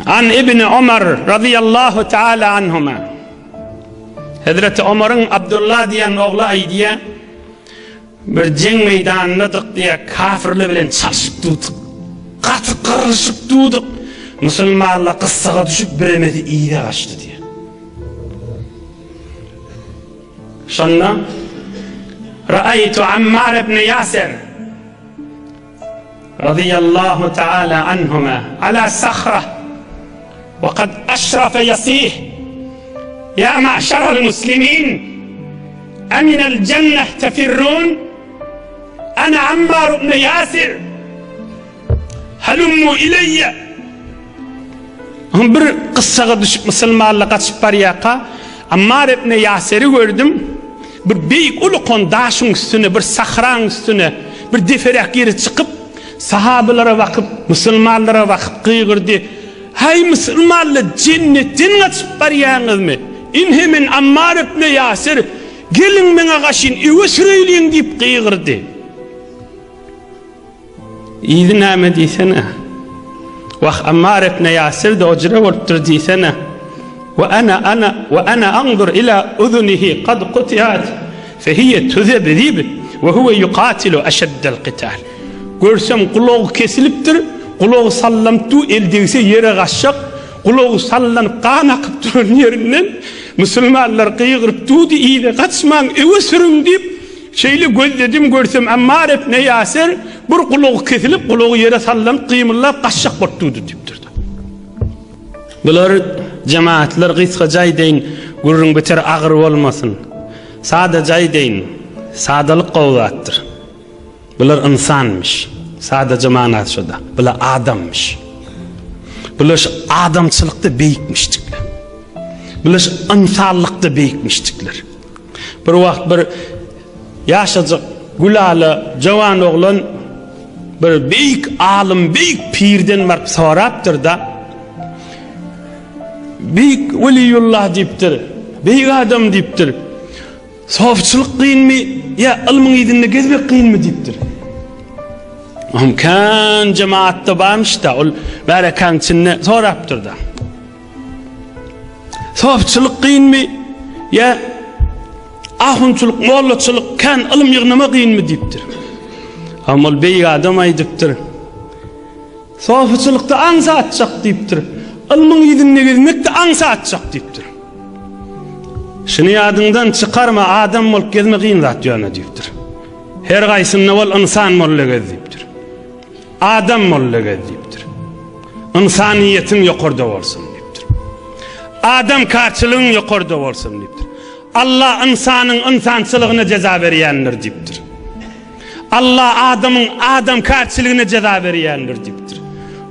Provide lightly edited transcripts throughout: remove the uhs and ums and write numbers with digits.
An İbni Ömer radıyallahu teala anhuma. Hazreti Ömer'in Abdullah diyen oğlu aydiye bir ceng meydanınadık diye kafirli bilen çalışıp duduk. Katı kırışıp duduk. Müslümanla kıssağa düşüp biremedi iyide kaçtı diye. Sonra Ra'aytu Ammar ibn Yasir radıyallahu teala anhuma ala sahra وقد أشرف يصيح يا معشر المسلمين أمن الجنة تفرون أنا عمار بن ياسر هلموا إلي. Bir kıssağa düşüp Müslümanla kaçıp bariyaka Ammar ibn Yasir'i gördüm. Bir büyük ulukon daşın üstüne, bir sahran üstüne bir deferek yeri çıkıp sahabelara bakıp Müslümanlara bakıp kıygırdı. Hay Müslümanlar cennetten kaçıp bariyağınız mı? İnhemin Ammar ibn Yasir gelin bana kaşın evi süreyleyin deyip kıygırdı. İyidin ama deysene. Vah Ammar ibn Yasir de ocra oluptur deysene. وأنا أنظر إلى أذنه قد قطعت فهي تذبذب وهو يقاتل أشد القتال. Görsem kulağı kesiliptir, kulağı sallamtu eldeyse yere kaçacak, kulağı sallanıp kan akıp duran yerinden Müslümanlar kıygırıp tuğdu iyide kaçman eve sürün deyip şeyle gözledim görsem Ammar ibn Yasir bir kulağı kesilip kulağı yere sallanıp kıymırlar kaçacak bort tuğdu deyip durdu. Bular cemaatler gıska jay deyin gurrun biter ağır olmasın. Sada jay deyin sadalık kavlattır. Bular insanmış. Sada cemaat şoda. Bular adammış. Bular adamçılıkta beyikmiştikler. Bular insanlıkta beyikmiştikler. Bir vakt bir yaşacak gulalı cavan oğlan bir beyik alim, beyik pirden var soraptır da büyük veliyullah deyiptir, büyük adam deyiptir. Sofçılık kıyın mı, ya ilmin idinle gezmek kıyın mı deyiptir. Kan cemaatta varmış da, ol barakan içinde soraptır da. Sofçılık kıyın mı, ya ahunçılık, mollaçılık, kan ilim yığınma kıyın mı deyiptir. Ama ol büyük adam aydıptır. Sofçılıkta ansa atacak deyiptir. Ilmin idinle gezmek de ansa atacak deyiptir. Şunu yadından çıkarma, adam olup gezme kıyın zat yana deyiptir. Her gaysınna ol insan molla gez deyiptir. Adam molla gez deyiptir. İnsaniyetin yukarıda olsun deyiptir. Adam karşılığın yukarıda olsun deyiptir. Allah insanın insançılığına ceza veriyendir deyiptir. Allah adamın adam karşılığına ceza veriyendir deyiptir.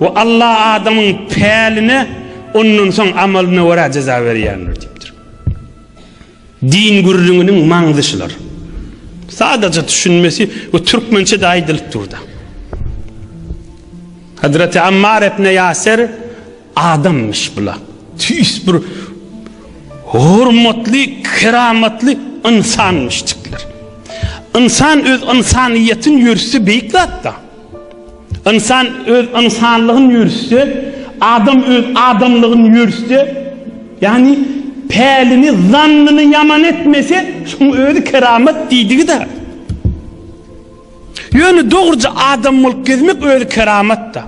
Ve Allah adamın peline onun son amalına vara ceza veriyendir deyiptir. Din gurrunun manzışılar. Sadece düşünmesi ve Türkmençe de aydılık durdu. Hazreti Ammar ibn Yasir adammış bula. Tüys bir hürmetli, kerametli insanmıştıklar. İnsan öz insaniyetin yürüsü beyklatta. İnsan öz insanlığın yürüsü, adam öz adamlığın yürüsü, yani pelini, zannını yaman etmese, şunu öyle keramet deydiği de. Yani doğruca adam olup gezmek öyle keramet de.